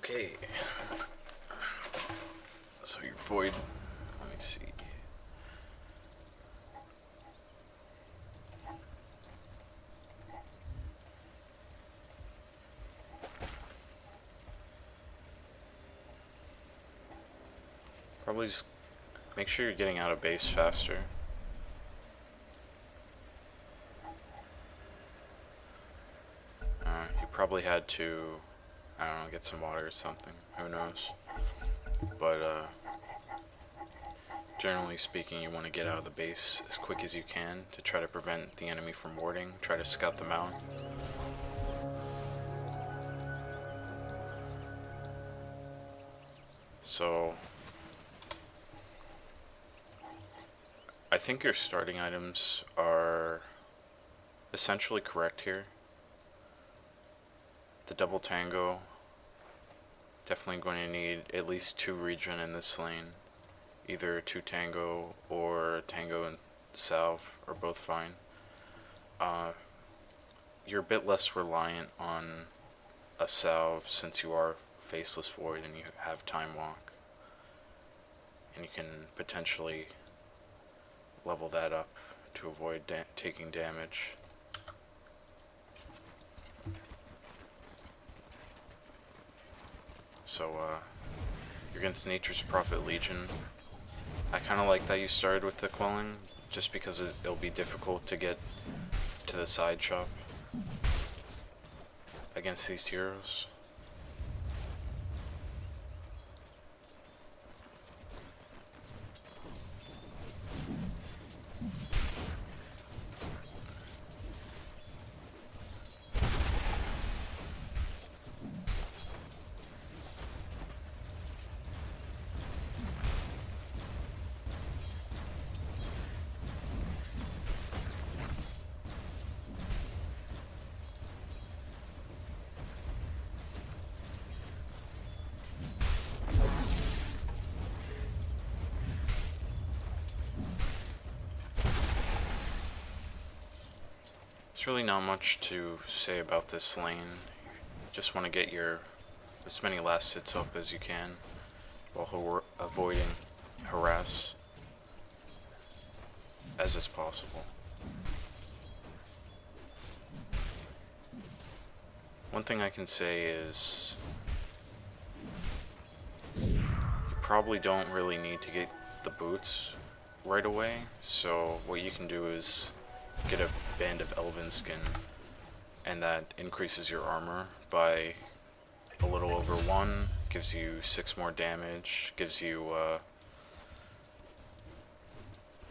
Okay. So your void, let me see. Probably just make sure you're getting out of base faster. You probably had to, I don't know, get some water or something. Who knows? But generally speaking, you want to get out of the base as quick as you can to try to prevent the enemy from warding. Try to scout them out. So I think your starting items are essentially correct here. The double tango, definitely going to need at least 2 regen in this lane. Either 2 tango or tango and salve are both fine. You're a bit less reliant on a salve since you are faceless void and you have time walk. And you can potentially level that up to avoid taking damage. So you're against Nature's Prophet Legion. I kind of like that you started with the quelling, just because it'll be difficult to get to the side shop against these heroes. There's really not much to say about this lane. Just want to get your as many last hits up as you can while avoiding harass as is possible. One thing I can say is you probably don't really need to get the boots right away, so what you can do is get a band of elven skin, and that increases your armor by a little over 1, gives you 6 more damage, gives you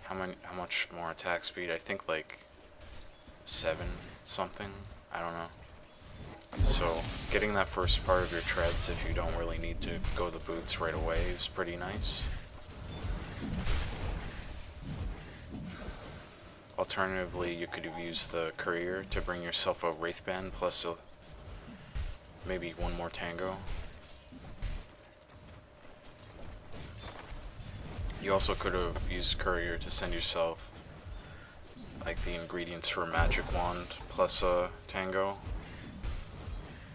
how much more attack speed? I think like 7 something, I don't know. So getting that first part of your treads if you don't really need to go the boots right away is pretty nice. Alternatively, you could have used the courier to bring yourself a wraithband plus maybe 1 more tango. You also could have used courier to send yourself like the ingredients for a magic wand plus a tango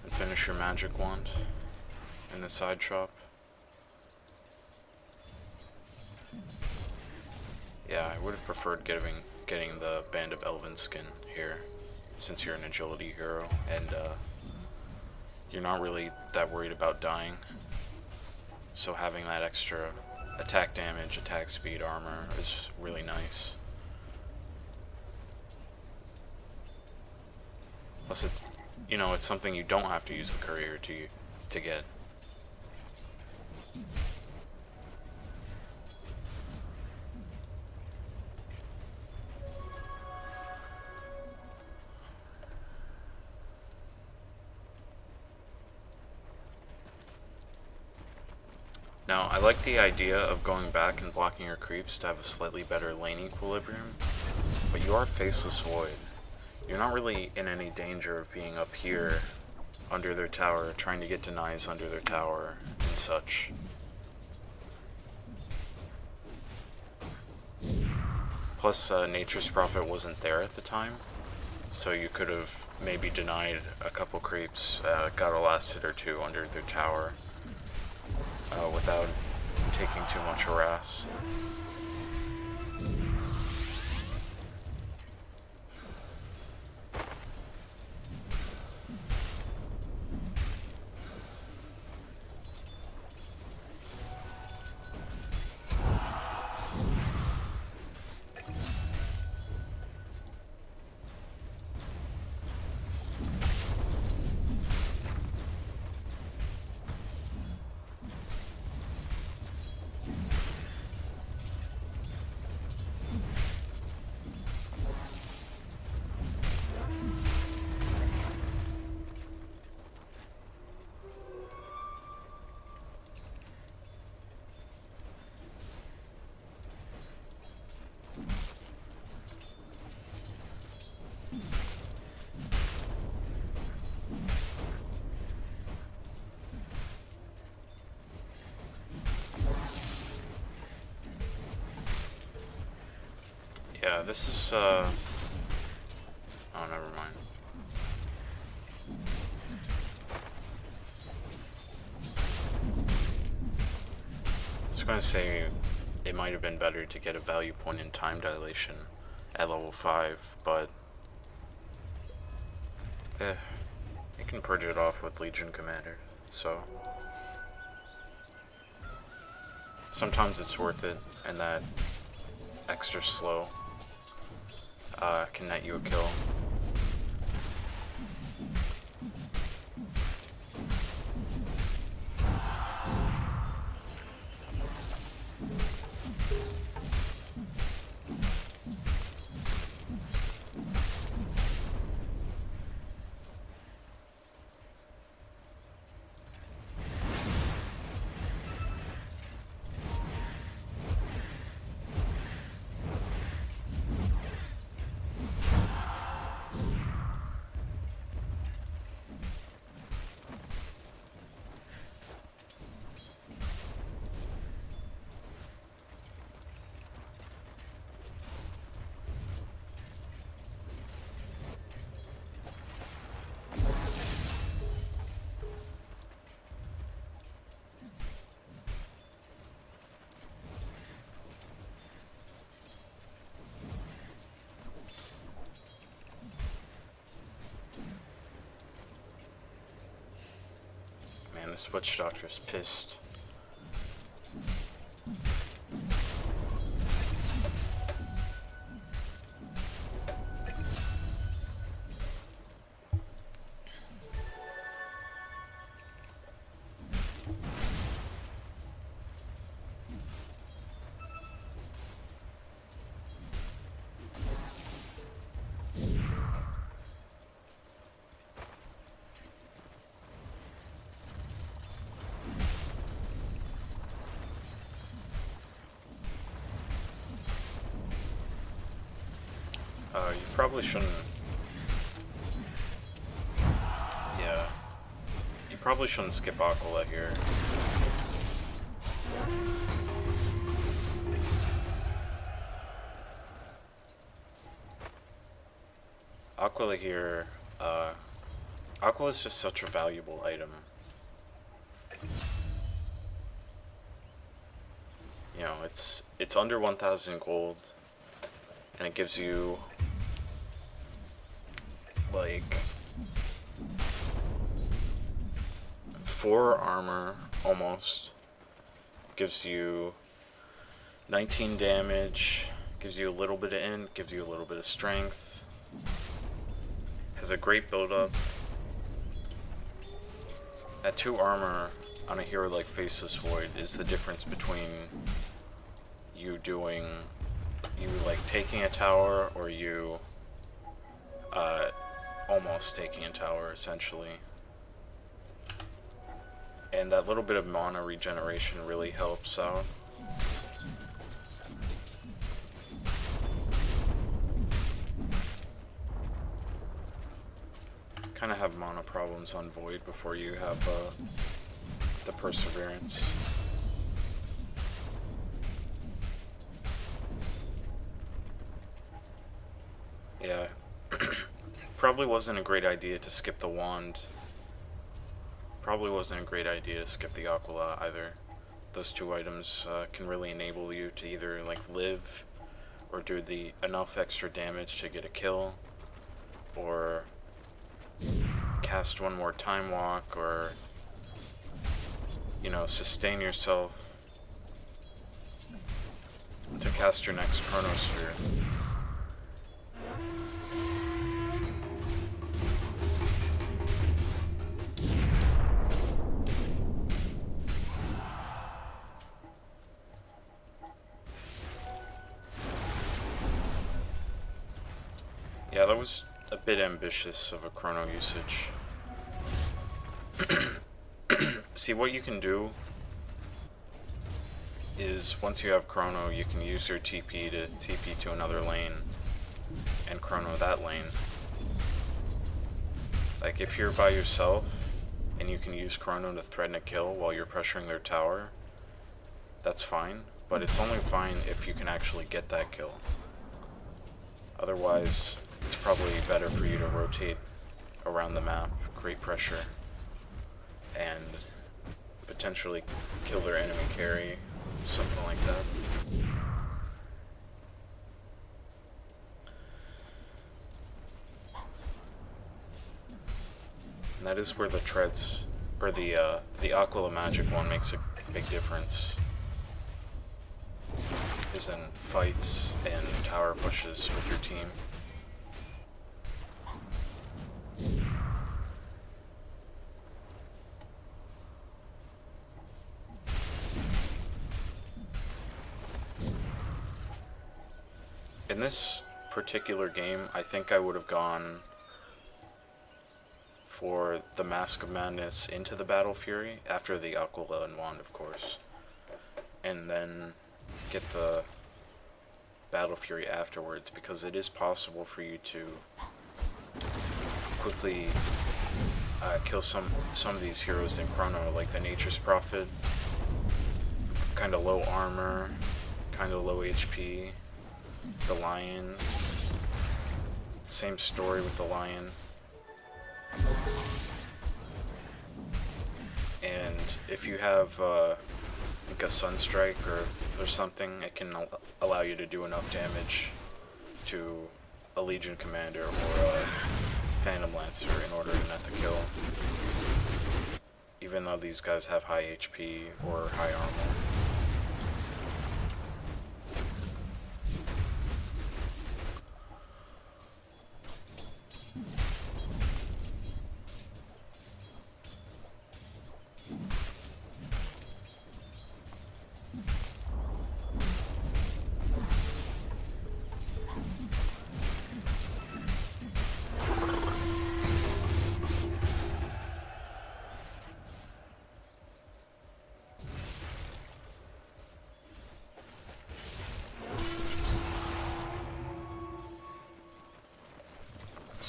and finish your magic wand in the side shop. Yeah, I would have preferred getting the Band of Elven skin here, since you're an agility hero and you're not really that worried about dying. So having that extra attack damage, attack speed, armor is really nice. Plus it's, you know, it's something you don't have to use the courier to get. Now, I like the idea of going back and blocking your creeps to have a slightly better lane equilibrium, but you are Faceless Void. You're not really in any danger of being up here under their tower, trying to get denies under their tower and such. Plus, Nature's Prophet wasn't there at the time, so you could have maybe denied a couple creeps, got a last hit or 2 under their tower, without taking too much harass. Yeah, this is, oh, never mind. I was gonna say, it might have been better to get a value point in time dilation at level 5, but, you can purge it off with Legion Commander, so sometimes it's worth it, and that extra slow can net you a kill. Man, this witch doctor's pissed. You probably shouldn't. Yeah. You probably shouldn't skip Aquila here. Aquila here, Aquila is just such a valuable item. You know, it's under 1,000 gold, and it gives you like 4 armor almost. Gives you 19 damage, gives you a little bit of int, gives you a little bit of strength. Has a great build up. At 2 armor on a hero like Faceless Void is the difference between you like taking a tower or you almost taking a tower essentially. And that little bit of mana regeneration really helps out. Kind of have mana problems on Void before you have the Perseverance. Yeah, probably wasn't a great idea to skip the Wand. Probably wasn't a great idea to skip the Aquila either. those two items can really enable you to either like live or do the enough extra damage to get a kill, or cast one more time walk, or you know, sustain yourself to cast your next chronosphere. Yeah, that was a bit ambitious of a chrono usage. See, what you can do is once you have chrono, you can use your TP to TP to another lane and chrono that lane. Like if you're by yourself and you can use chrono to threaten a kill while you're pressuring their tower, that's fine, but it's only fine if you can actually get that kill. Otherwise, it's probably better for you to rotate around the map, create pressure, and potentially kill their enemy carry, something like that. And that is where the treads, or the Aquila Magic one makes a big difference. Is in fights and tower pushes with your team. In this particular game, I think I would have gone for the Mask of Madness into the Battle Fury, after the Aquila and Wand, of course. And then get the Battle Fury afterwards, because it is possible for you to quickly kill some of these heroes in chrono, like the Nature's Prophet. Kind of low armor, kind of low HP. The Lion, same story with the Lion. And if you have like a Sunstrike or something, it can allow you to do enough damage to a Legion Commander or a Phantom Lancer in order to net the kill. Even though these guys have high HP or high armor.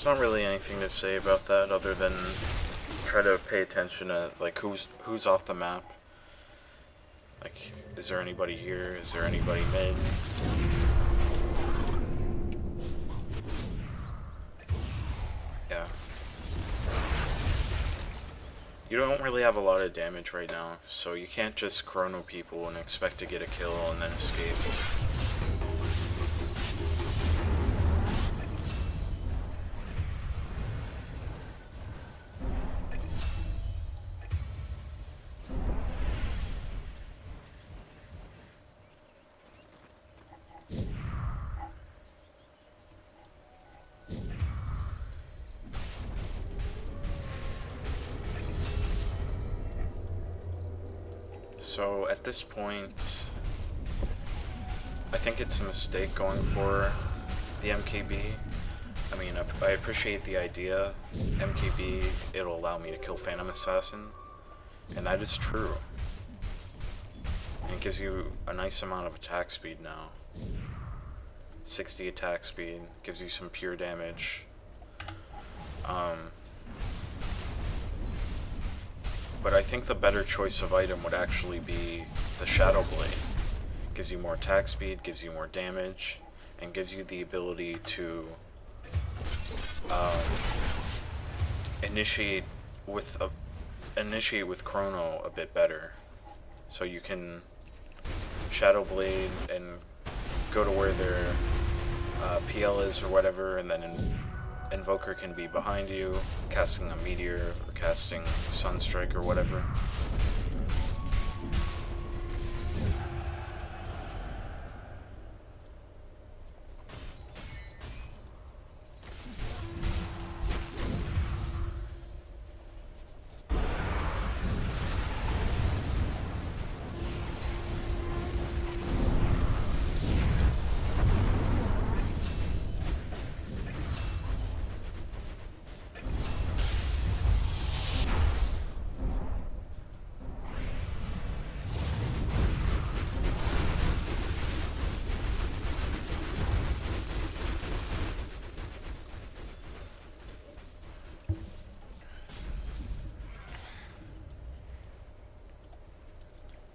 There's not really anything to say about that other than try to pay attention to like who's off the map. Like, is there anybody here? Is there anybody mid? Yeah. You don't really have a lot of damage right now, so you can't just chrono people and expect to get a kill and then escape. So at this point, I think it's a mistake going for the MKB. I mean, I appreciate the idea. MKB, it'll allow me to kill Phantom Assassin, and that is true. And it gives you a nice amount of attack speed now. 60 attack speed, gives you some pure damage. But I think the better choice of item would actually be the Shadow Blade. Gives you more attack speed, gives you more damage, and gives you the ability to initiate with Chrono a bit better. So you can Shadow Blade and go to where their PL is or whatever, and then Invoker can be behind you, casting a Meteor or casting Sunstrike or whatever.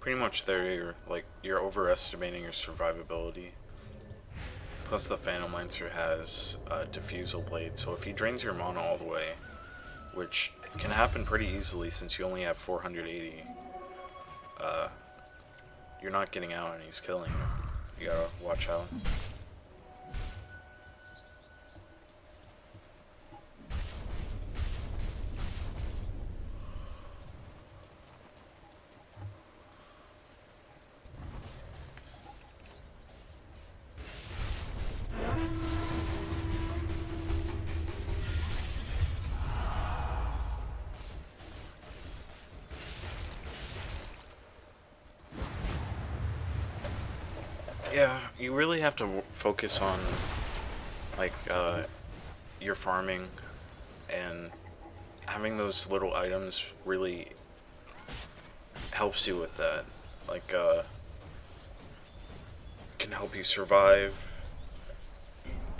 Pretty much there, you're overestimating your survivability. Plus the Phantom Lancer has a Diffusal Blade, so if he drains your mana all the way, which can happen pretty easily since you only have 480, you're not getting out and he's killing you. You gotta watch out. Yeah, you really have to focus on your farming, and having those little items really helps you with that. Can help you survive,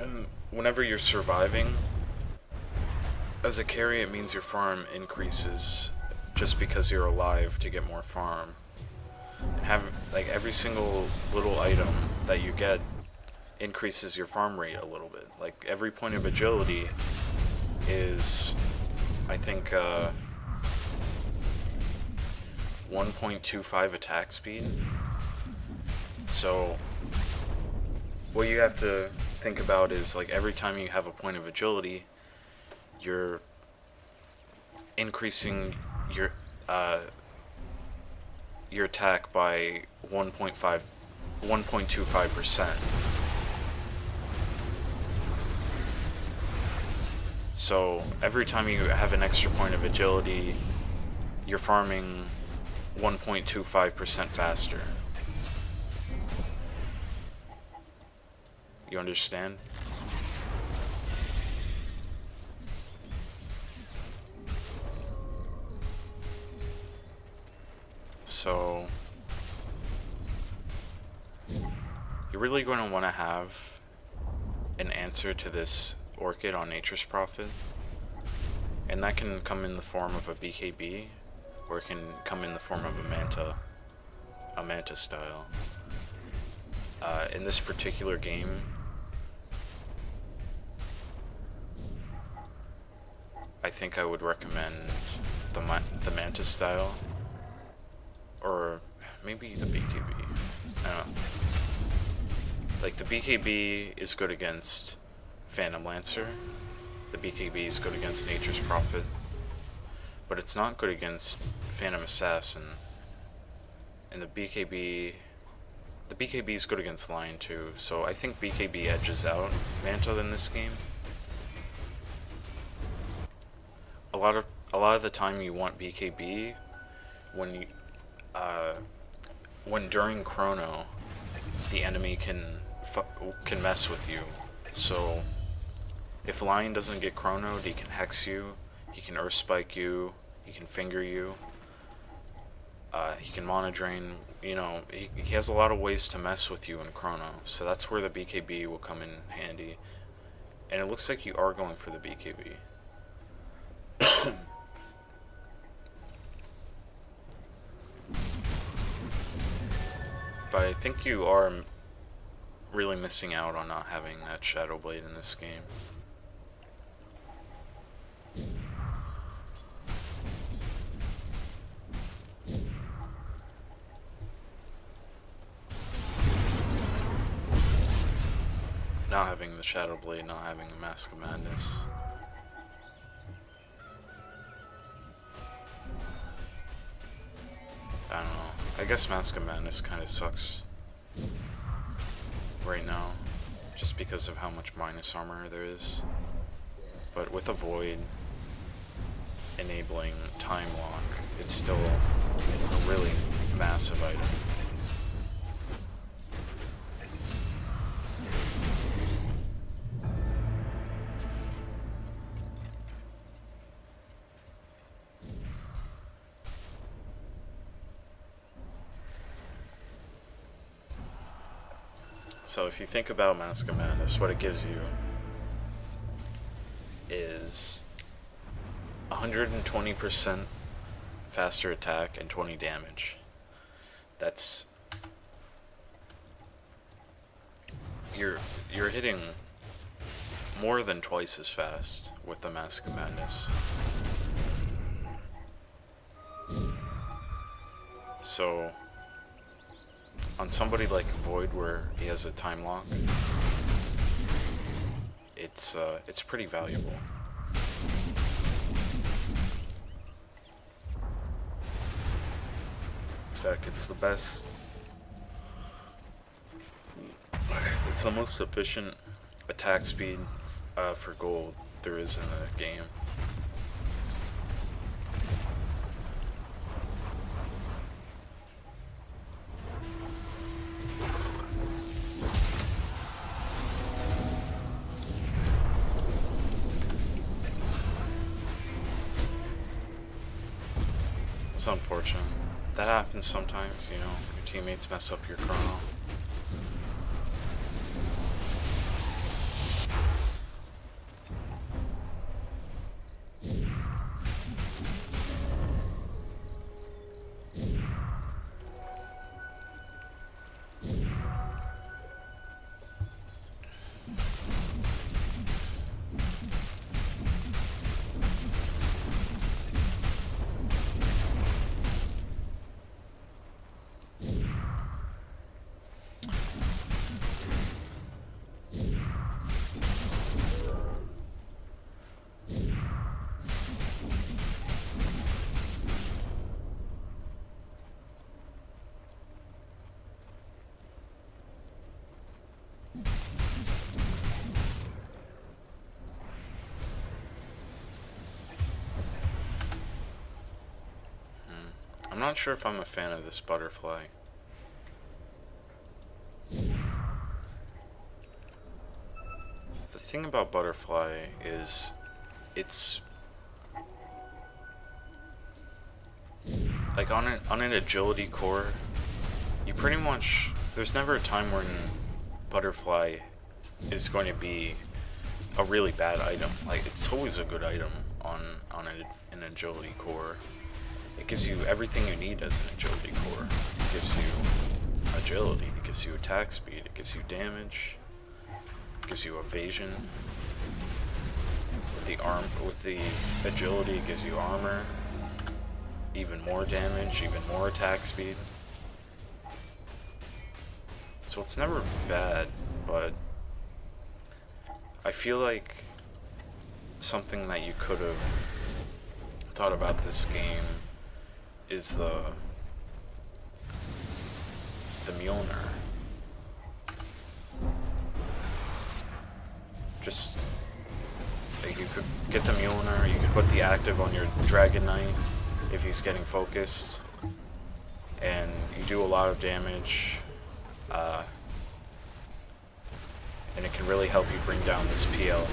and whenever you're surviving as a carry, it means your farm increases just because you're alive to get more farm. Have every single little item that you get increases your farm rate a little bit. Like every point of agility is, I think, 1.25 attack speed. So what you have to think about is every time you have a point of agility, you're increasing your attack by 1.25%. So every time you have an extra point of agility, you're farming 1.25% faster. You understand? So you're really going to want to have an answer to this Orchid on Nature's Prophet, and that can come in the form of a BKB, or it can come in the form of a Manta style. In this particular game, I think I would recommend the Manta style, or maybe the BKB. I don't know. The BKB is good against Phantom Lancer, the BKB is good against Nature's Prophet, but it's not good against Phantom Assassin, and the BKB is good against Lion too, so I think BKB edges out Manta in this game. A lot of the time you want BKB when during Chrono, the enemy can mess with you. So if Lion doesn't get chronoed, he can hex you, he can earth spike you, he can finger you, he can mana drain. You know, he has a lot of ways to mess with you in Chrono, so that's where the BKB will come in handy. And it looks like you are going for the BKB. But I think you are really missing out on not having that Shadow Blade in this game. not having the Shadow Blade, not having the Mask of Madness. I don't know. I guess Mask of Madness kind of sucks right now, just because of how much minus armor there is. But with a Void enabling Time Lock, it's still a really massive item. So if you think about Mask of Madness, what it gives you is 120% faster attack and 20 damage. That's... You're hitting more than twice as fast with the Mask of Madness. So on somebody like Void, where he has a time lock, it's pretty valuable. In fact, it's the best. It's the most efficient attack speed for gold there is in the game. It's unfortunate. That happens sometimes, you know, your teammates mess up your chrono. I'm not sure if I'm a fan of this butterfly. The thing about butterfly is it's like on an agility core, you pretty much, there's never a time when butterfly is going to be a really bad item. Like, it's always a good item on an agility core. It gives you everything you need as an agility core. It gives you agility, it gives you attack speed, it gives you damage, it gives you evasion. With the agility, it gives you armor, even more damage, even more attack speed. So it's never bad, but I feel like something that you could have thought about this game is the Mjolnir. Just like, you could get the Mjolnir, you could put the active on your Dragon Knight if he's getting focused, and you do a lot of damage, and it can really help you bring down this PL.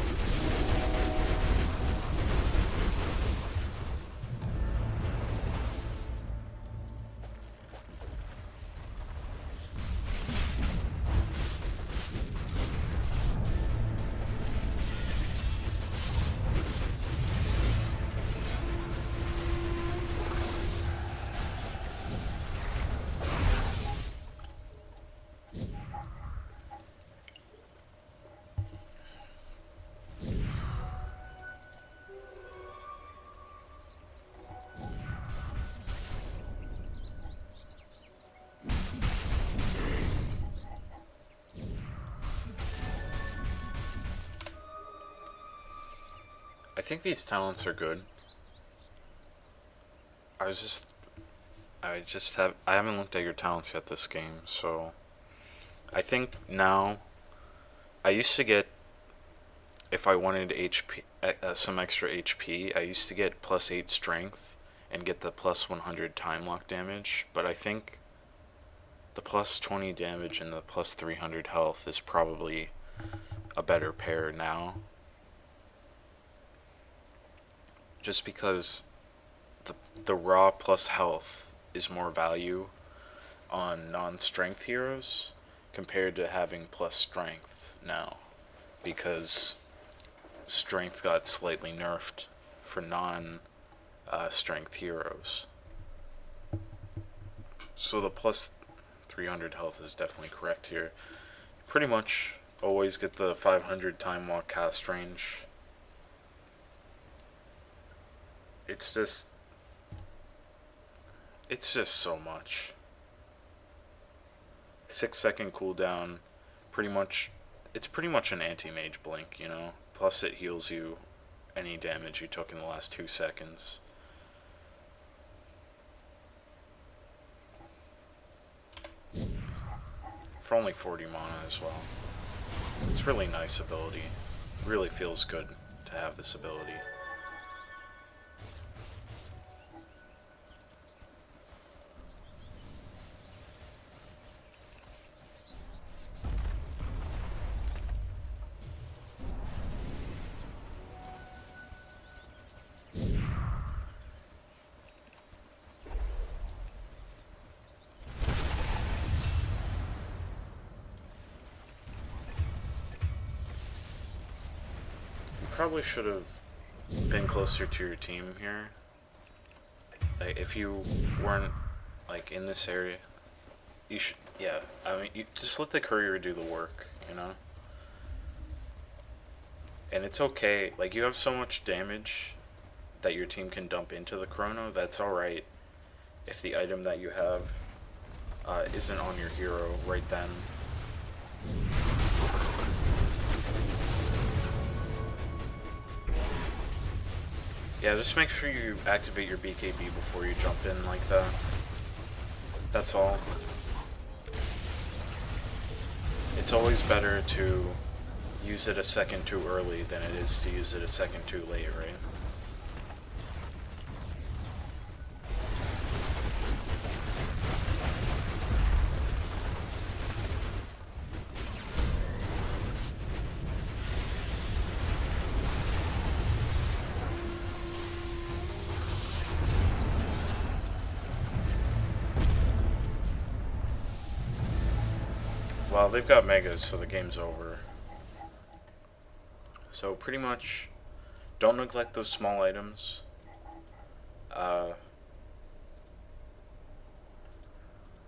I think these talents are good. I was just I haven't looked at your talents yet this game, so I think now I used to get, if I wanted HP, some extra HP, I used to get +8 strength and get the +100 time lock damage, but I think the +20 damage and the +300 health is probably a better pair now. Just because the raw plus health is more value on non-strength heroes compared to having plus strength now, because strength got slightly nerfed for non-strength heroes. So the +300 health is definitely correct here. Pretty much always get the 500 time walk cast range. It's just so much. 6-second cooldown, it's pretty much an anti-mage blink, you know? Plus it heals you any damage you took in the last 2 seconds. For only 40 mana as well. It's really nice ability. Really feels good to have this ability. Probably should have been closer to your team here. Like, if you weren't like in this area, you should. Yeah, I mean, you just let the courier do the work, you know. And it's okay. Like, you have so much damage that your team can dump into the chrono. That's all right. If the item that you have isn't on your hero right then. Yeah, just make sure you activate your BKB before you jump in like that. That's all. It's always better to use it a second too early than it is to use it a second too late, right? Well, they've got megas, so the game's over. So pretty much, don't neglect those small items.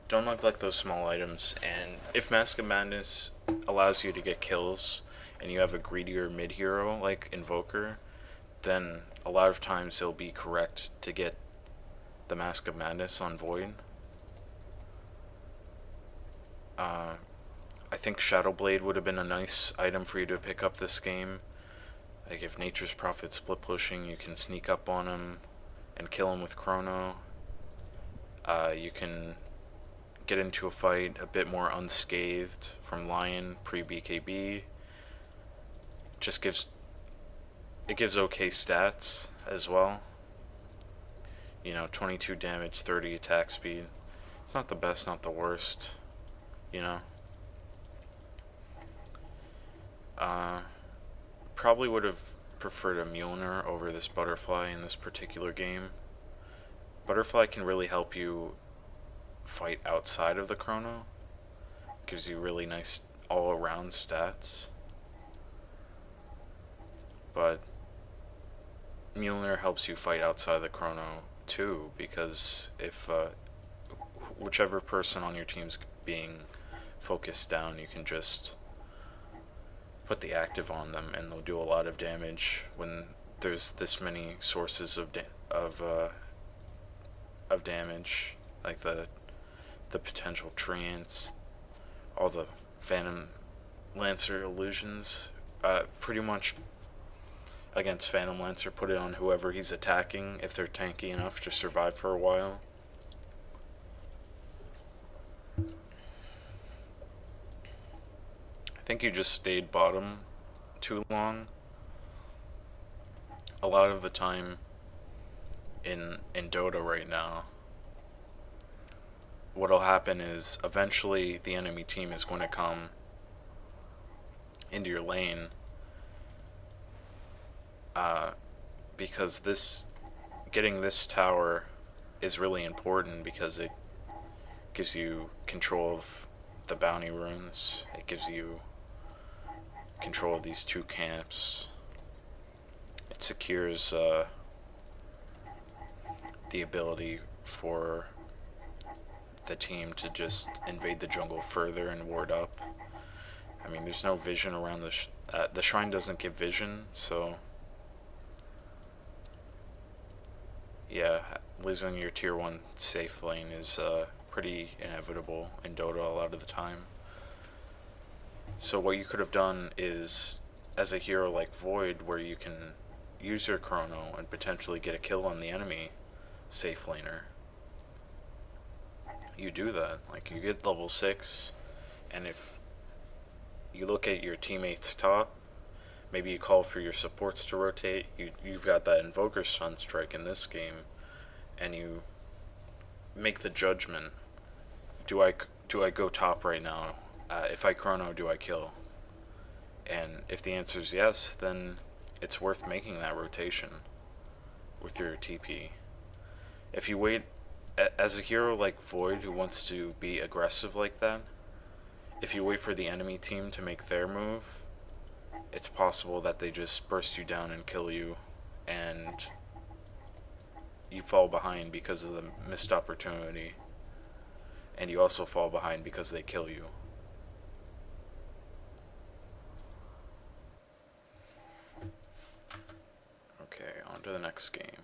Don't neglect those small items, and if Mask of Madness allows you to get kills, and you have a greedier mid hero like Invoker, then a lot of times it'll be correct to get the Mask of Madness on Void. I think Shadowblade would have been a nice item for you to pick up this game. Like, if Nature's Prophet split pushing, you can sneak up on him and kill him with Chrono. You can get into a fight a bit more unscathed from Lion pre-BKB. Just gives okay stats as well. You know, 22 damage, 30 attack speed. It's not the best, not the worst, you know. Probably would have preferred a Mjolnir over this Butterfly in this particular game. Butterfly can really help you fight outside of the chrono. Gives you really nice all-around stats. But Mjolnir helps you fight outside the chrono too, because if whichever person on your team's being focused down, you can just put the active on them and they'll do a lot of damage when there's this many sources of damage, like the potential treants, all the Phantom Lancer illusions. Pretty much against Phantom Lancer, put it on whoever he's attacking if they're tanky enough to survive for a while. I think you just stayed bottom too long. A lot of the time in Dota right now, what'll happen is eventually the enemy team is going to come into your lane, because getting this tower is really important because it gives you control of the bounty runes. It gives you control of these two camps. It secures the ability for the team to just invade the jungle further and ward up. I mean, there's no vision around the shrine doesn't give vision, so yeah, losing your tier 1 safe lane is pretty inevitable in Dota a lot of the time. So what you could have done is, as a hero like Void, where you can use your chrono and potentially get a kill on the enemy safe laner, you do that. Like, you get level 6, and if you look at your teammates top, maybe you call for your supports to rotate. You've got that Invoker Sunstrike in this game, and you make the judgment: do I go top right now? If I chrono, do I kill? And if the answer is yes, then it's worth making that rotation with your TP. If you wait, as a hero like Void who wants to be aggressive like that, if you wait for the enemy team to make their move, it's possible that they just burst you down and kill you, and you fall behind because of the missed opportunity, and you also fall behind because they kill you. Okay, on to the next game.